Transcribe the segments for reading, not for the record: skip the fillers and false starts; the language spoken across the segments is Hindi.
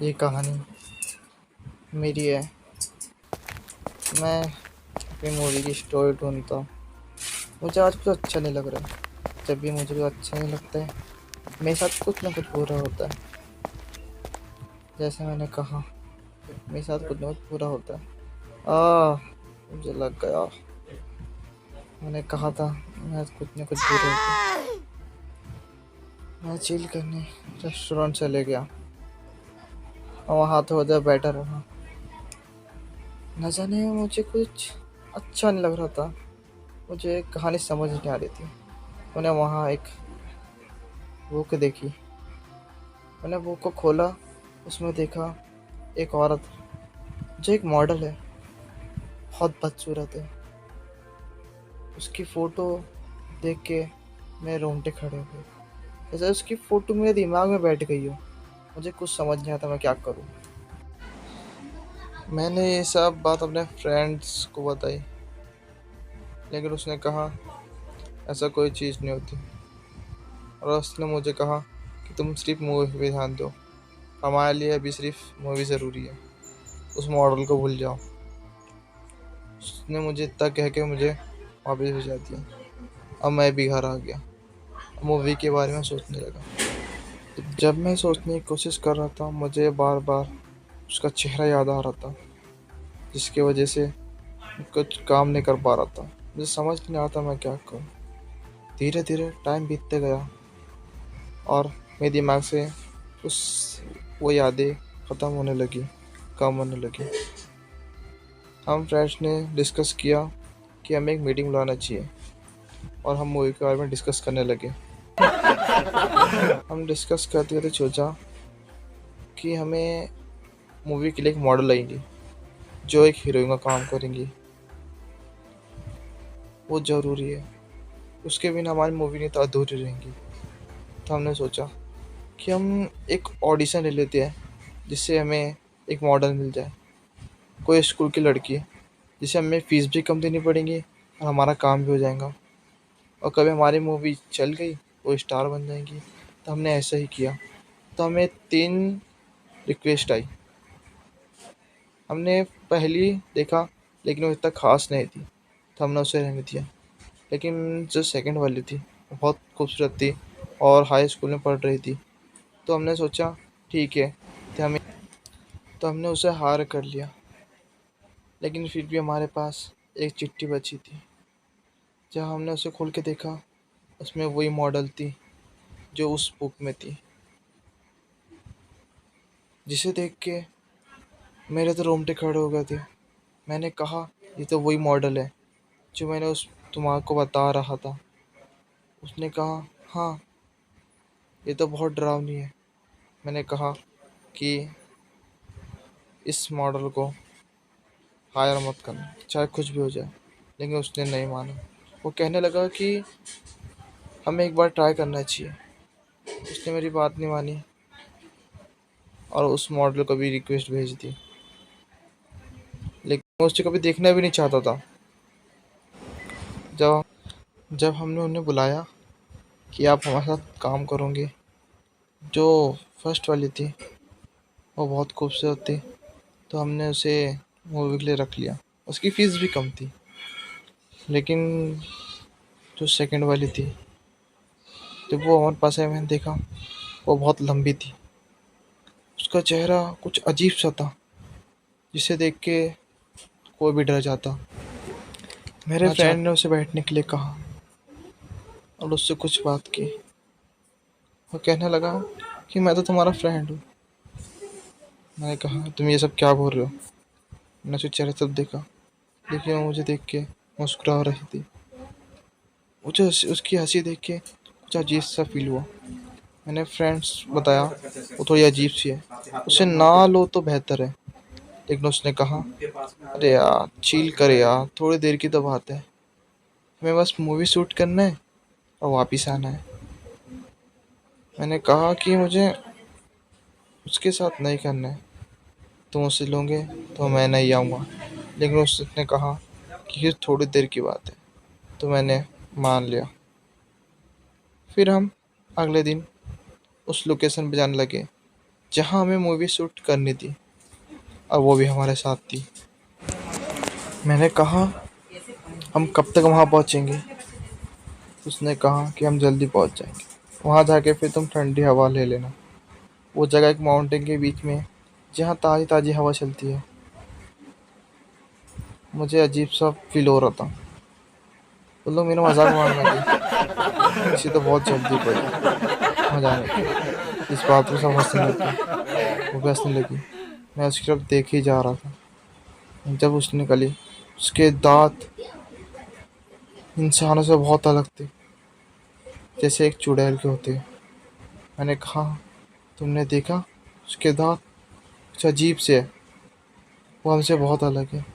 ये कहानी मेरी है। मैं अपनी मूवी की स्टोरी ढूँढता हूँ। मुझे आज कुछ अच्छा नहीं लग रहा है। जब भी मुझे कुछ अच्छा नहीं लगता है, मेरे साथ कुछ ना कुछ बुरा होता है। जैसे मैंने कहा, मेरे साथ कुछ ना कुछ बुरा होता है। आह! मुझे लग गया। मैंने कहा था, मेरे साथ कुछ ना कुछ बुरा होता है। मैं चिल करने रेस्टोरेंट चले गया और वहाँ थोड़ी देर बैठा रहा। न जाने मुझे कुछ अच्छा नहीं लग रहा था। मुझे कहानी समझ नहीं आ रही थी। मैंने वहाँ एक बुक देखी। मैंने बुक को खोला, उसमें देखा एक औरत जो एक मॉडल है, बहुत बदसूरत है। उसकी फ़ोटो देख के मेरे रोंगटे खड़े हो गए। जैसे उसकी फ़ोटो मेरे दिमाग में बैठ गई हो। मुझे कुछ समझ नहीं आता मैं क्या करूँ। मैंने ये सब बात अपने फ्रेंड्स को बताई, लेकिन उसने कहा ऐसा कोई चीज़ नहीं होती। और उसने मुझे कहा कि तुम सिर्फ मूवी पे ध्यान दो, हमारे लिए अभी सिर्फ मूवी ज़रूरी है, उस मॉडल को भूल जाओ। उसने मुझे इतना कह के मुझे वापस भेजा दिया। अब मैं भी घर आ गया, मूवी के बारे में सोचने लगा। जब मैं सोचने की कोशिश कर रहा था, मुझे बार बार उसका चेहरा याद आ रहा था, जिसकी वजह से मैं कुछ काम नहीं कर पा रहा था। मुझे समझ नहीं आता मैं क्या करूँ। धीरे धीरे टाइम बीतते गया और मेरे दिमाग से उस वो यादें ख़त्म होने लगी, कम होने लगी। हम फ्रेंड्स ने डिस्कस किया कि हमें एक मीटिंग बुलाना चाहिए और हम मूवी के बारे में डिस्कस करने लगे। हम डिस्कस करते करते सोचा कि हमें मूवी के लिए एक मॉडल लगेंगी जो एक हीरोइन का काम करेंगी। वो ज़रूरी है, उसके बिना हमारी मूवी नहीं तो अधूरी रहेंगी। तो हमने सोचा कि हम एक ऑडिशन ले लेते हैं, जिससे हमें एक मॉडल मिल जाए, कोई स्कूल की लड़की, जिसे हमें फ़ीस भी कम देनी पड़ेगी और हमारा काम भी हो जाएगा। और कभी हमारी मूवी चल गई, वो स्टार बन जाएंगी। तो हमने ऐसा ही किया। तो हमें 3 रिक्वेस्ट आई। हमने पहली देखा, लेकिन वो इतना ख़ास नहीं थी, तो हमने उसे रहने दिया। लेकिन जो सेकंड वाली थी, वो बहुत खूबसूरत थी और हाई स्कूल में पढ़ रही थी। तो हमने सोचा ठीक है, तो हमें तो हमने उसे हायर कर लिया। लेकिन फिर भी हमारे पास एक चिट्ठी बची थी। जब हमने उसे खोल के देखा, उसमें वही मॉडल थी जो उस बुक में थी, जिसे देख के मेरे तो रोंगटे खड़े हो गए थे। मैंने कहा ये तो वही मॉडल है जो मैंने उस तुम्हारे को बता रहा था। उसने कहा हाँ, ये तो बहुत डरावनी है। मैंने कहा कि इस मॉडल को हायर मत करना, चाहे कुछ भी हो जाए। लेकिन उसने नहीं माना। वो कहने लगा कि हमें एक बार ट्राई करना चाहिए। उसने मेरी बात नहीं मानी और उस मॉडल को भी रिक्वेस्ट भेज दी। लेकिन मैं उसे कभी देखना भी नहीं चाहता था। जब जब हमने उन्हें बुलाया कि आप हमारे साथ काम करोगे, जो फर्स्ट वाली थी वो बहुत खूबसूरत थी, तो हमने उसे मूवी के लिए रख लिया। उसकी फ़ीस भी कम थी। लेकिन जो सेकंड वाली थी, जब वो हमारे पास आई, मैंने देखा वो बहुत लंबी थी। उसका चेहरा कुछ अजीब सा था, जिसे देख के कोई भी डर जाता। मेरे फ्रेंड ने उसे बैठने के लिए कहा और उससे कुछ बात की। वो कहने लगा कि मैं तो तुम्हारा फ्रेंड हूँ। मैंने कहा तुम ये सब क्या बोल रहे हो। मैंने उसके चेहरे तब देखा, लेकिन वो मुझे देख के मुस्कुरा रही थी। मुझे उसकी हंसी देख के कुछ अजीब सा फील हुआ। मैंने फ्रेंड्स बताया वो थोड़ी अजीब सी है, उसे ना लो तो बेहतर है। लेकिन उसने कहा अरे यार चिल करे यार, थोड़ी देर की तो बात है, हमें बस मूवी शूट करना है और वापस आना है। मैंने कहा कि मुझे उसके साथ नहीं करना है, तुम उससे लोगे तो मैं नहीं आऊँगा। लेकिन उसने कहा कि ये थोड़ी देर की बात है, तो मैंने मान लिया। फिर हम अगले दिन उस लोकेशन पे जाने लगे जहाँ हमें मूवी शूट करनी थी, और वो भी हमारे साथ थी। मैंने कहा, हम कब तक वहाँ पहुँचेंगे? उसने कहा कि हम जल्दी पहुँच जाएंगे। वहाँ जाके फिर तुम ठंडी हवा ले लेना। वो जगह एक माउंटेन के बीच में है, जहाँ ताज़ी ताज़ी हवा चलती है। मुझे अजीब सा फील हो रहा था। वो लोग मेरा मजाक उड़ाने लगे। इसे तो बहुत जल्दी पड़ी वहाँ जाने की। इस बात पर सब हंसने लगे। वो भी हंसने लगी। मैं उसकी तरफ देख ही जा रहा था। जब उसने निकली, उसके दांत इंसानों से बहुत अलग थे, जैसे एक चुड़ैल के होते हैं। मैंने कहा, तुमने देखा? उसके दांत कुछ अजीब से है। वो हमसे बहुत अलग है।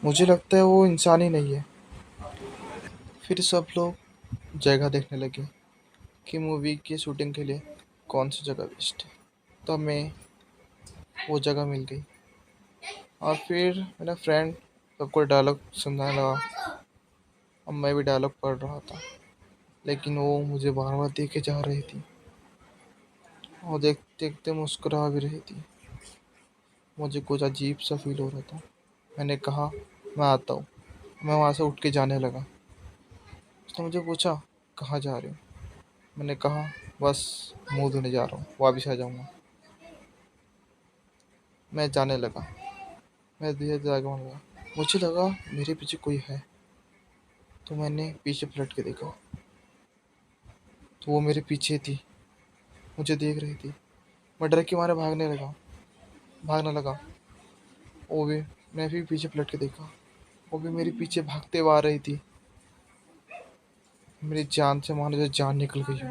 मुझे लगता है वो इंसान ही नहीं है। फिर सब लोग जगह देखने लगे कि मूवी की शूटिंग के लिए कौन सी जगह बेस्ट है। तब हमें वो जगह मिल गई। और फिर मेरा फ्रेंड सबको डायलॉग सुनाने लगा। अब मैं भी डायलॉग पढ़ रहा था, लेकिन वो मुझे बार बार देखे जा रही थी और देखते देखते मुस्कुरा भी रही थी। मुझे कुछ अजीब सा फील हो रहा था। मैंने कहा, मैं आता हूँ। मैं वहाँ से उठ के जाने लगा। उसने मुझे पूछा, कहाँ जा रहे हो? मैंने कहा, बस मुंह धोने जा रहा हूँ, वापस आ जाऊँगा। मैं जाने लगा। मैं धीरे धीरे आगे बढ़ने लगा। मुझे लगा मेरे पीछे कोई है, तो मैंने पीछे पलट के देखा। तो वो मेरे पीछे थी, मुझे देख रही थी। मैं डर के मारे भागने लगा। वो भी मैं भी पीछे पलट के देखा। वो भी मेरे पीछे भागते हुए आ रही थी। मेरी जान से मानो जैसे जान निकल गई हो।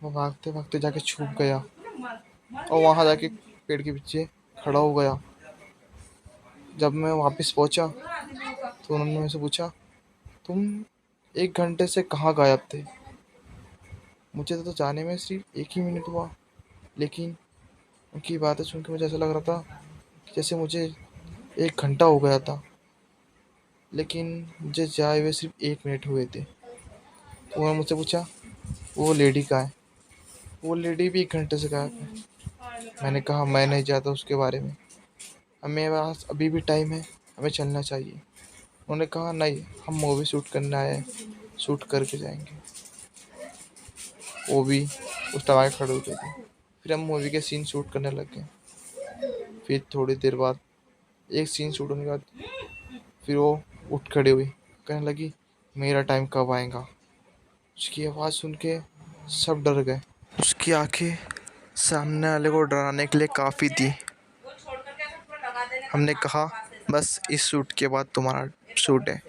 मैं भागते भागते जाके छुप गया और वहां जाके पेड़ के पीछे खड़ा हो गया। जब मैं वापस पहुंचा तो उन्होंने मुझसे पूछा, तुम 1 घंटे से कहाँ गायब थे? मुझे तो जाने में सिर्फ 1 ही मिनट हुआ, लेकिन उनकी बातें सुन के मुझे ऐसा लग रहा था कि जैसे मुझे 1 घंटा हो गया था। लेकिन मुझे जाए हुए सिर्फ 1 मिनट हुए थे। तो उन्होंने मुझसे पूछा, वो लेडी कहाँ है? वो लेडी भी 1 घंटे से गायब है। मैंने कहा, मैं नहीं जानता उसके बारे में। हमें पास अभी भी टाइम है, हमें चलना चाहिए। उन्होंने कहा, नहीं, हम मूवी शूट करने आए हैं, शूट करके जाएंगे। वो भी उस टाइम आके खड़े हो गए थे। फिर हम मूवी के सीन शूट करने लग गए। फिर थोड़ी देर बाद एक सीन शूट होने के बाद फिर वो उठ खड़ी हुई, कहने लगी, मेरा टाइम कब आएगा? उसकी आवाज़ सुन के सब डर गए। उसकी आंखें सामने वाले को डराने के लिए काफ़ी थी। हमने कहा, बस इस शूट के बाद तुम्हारा शूट है।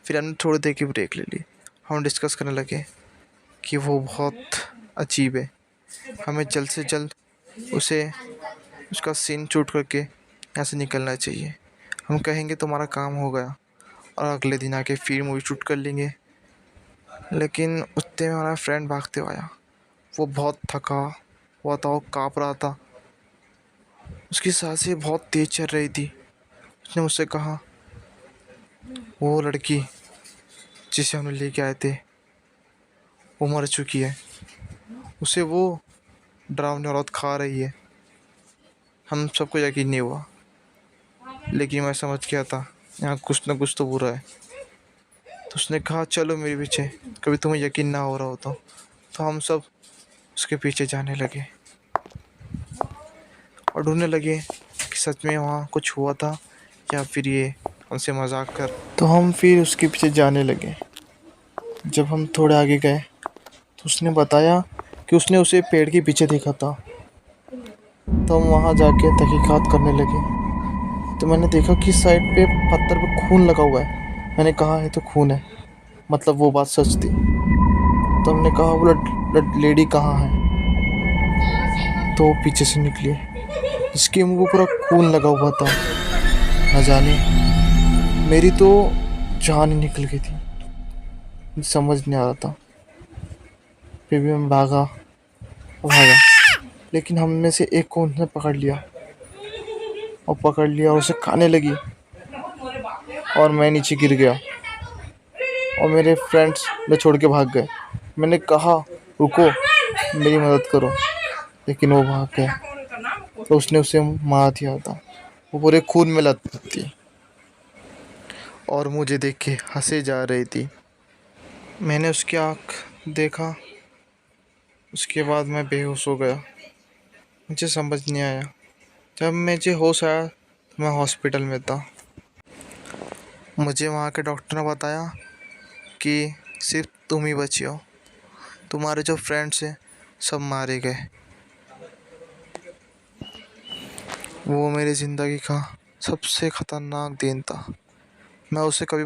फिर हमने थोड़ी देर की ब्रेक ले ली। हम डिस्कस करने लगे कि वो बहुत अजीब है, हमें जल्द से जल्द उसे उसका सीन शूट करके यहाँ से निकलना चाहिए। हम कहेंगे तुम्हारा काम हो गया और अगले दिन आके फिर मूवी शूट कर लेंगे। लेकिन उतने में हमारा फ्रेंड भागते हुए आया। वो बहुत थका हुआ था, वो काँप रहा था। उसकी सांसें बहुत तेज चल रही थी। उसने मुझसे कहा, वो लड़की जिसे हम लेके आए थे वो मर चुकी है। उसे वो डरावनी औरत खा रही है। हम सबको यकीन नहीं हुआ, लेकिन मैं समझ गया था यहाँ कुछ ना कुछ तो बुरा है। तो उसने कहा, चलो मेरे पीछे, कभी तुम्हें यकीन ना हो रहा हो तो हम सब उसके पीछे जाने लगे और ढूंढने लगे कि सच में वहाँ कुछ हुआ था या फिर ये हमसे मजाक कर। तो हम फिर उसके पीछे जाने लगे। जब हम थोड़े आगे गए तो उसने बताया कि उसने उसे पेड़ के पीछे देखा था। तो हम वहाँ जाके तहकीकात करने लगे। तो मैंने देखा कि साइड पे पत्थर पे खून लगा हुआ है। मैंने कहा, है तो खून है, मतलब वो बात सच थी। तो हमने कहा, वो लेडी कहाँ है? तो वो पीछे से निकली, जिसके मुंह को पूरा खून लगा हुआ था। न जाने मेरी तो जान ही निकल गई थी। मुझे समझ नहीं आ रहा था। फिर भी मैं भागा, लेकिन हम में से एक को उन्होंने पकड़ लिया और उसे खाने लगी। और मैं नीचे गिर गया और मेरे फ्रेंड्स मुझे छोड़ के भाग गए। मैंने कहा, रुको, मेरी मदद करो। लेकिन वो भाग गया। तो उसने उसे मार दिया था। वो पूरे खून में लथपथ थी और मुझे देख के हंसे जा रही थी। मैंने उसकी आँख देखा। उसके बाद मैं बेहोश हो गया। मुझे समझ नहीं आया। जब मुझे होश आया तो मैं हॉस्पिटल में था। मुझे वहाँ के डॉक्टर ने बताया कि सिर्फ तुम ही बची हो, तुम्हारे जो फ्रेंड्स हैं सब मारे गए। वो मेरी ज़िंदगी का सबसे ख़तरनाक दिन था। मैं उसे कभी